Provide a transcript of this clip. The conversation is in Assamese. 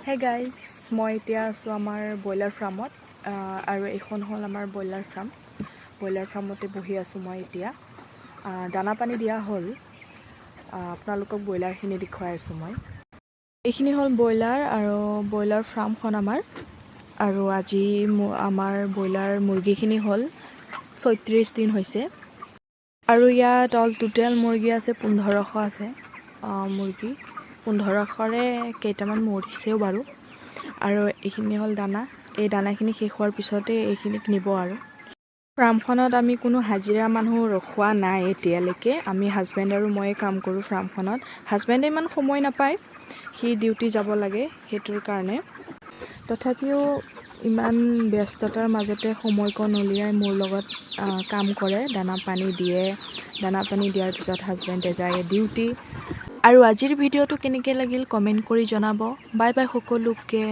Hey guys, মই এতিয়া আছো আমাৰ ব্ৰইলাৰ ফাৰ্মত আৰু এইখন হ'ল আমাৰ ব্ৰইলাৰ ফাৰ্ম। ব্ৰইলাৰ ফাৰ্মতে বহি আছো মই এতিয়া। দানা পানী দিয়া হ'ল। আপোনালোকক ব্ৰইলাৰখিনি দেখুৱাই আছো মই। এইখিনি হ'ল ব্ৰইলাৰ আৰু ব্ৰইলাৰ ফাৰ্মখন আমাৰ। আৰু আজি আমাৰ ব্ৰইলাৰ মুৰ্গীখিনি হ'ল 36 দিন হৈছে। আৰু ইয়াত অল টোটেল মুৰ্গী আছে 1500 আছে মুৰ্গী। 1500ৰে কেইটামান মৰিছেও বাৰু। আৰু এইখিনি হ'ল দানা। এই দানাখিনি শেষ হোৱাৰ পিছতে এইখিনিক নিব আৰু। ফাৰ্মখনত আমি কোনো হাজিৰা মানুহ ৰখোৱা নাই এতিয়ালৈকে। আমি হাজবেণ্ড আৰু ময়ে কাম কৰোঁ ফাৰ্মখনত। হাজবেণ্ডে ইমান সময় নাপায়, সি ডিউটি যাব লাগে সেইটোৰ কাৰণে। তথাপিও ইমান ব্যস্ততাৰ মাজতে সময়কণ উলিয়াই মোৰ লগত কাম কৰে, দানা পানী দিয়ে। দানা পানী দিয়াৰ পিছত হাজবেণ্ডে যায় ডিউটি। আৰু আজিৰ ভিডিঅ'টো কেনেকৈ লাগিল কমেণ্ট কৰি জনাব। বাই বাই সকলোকে।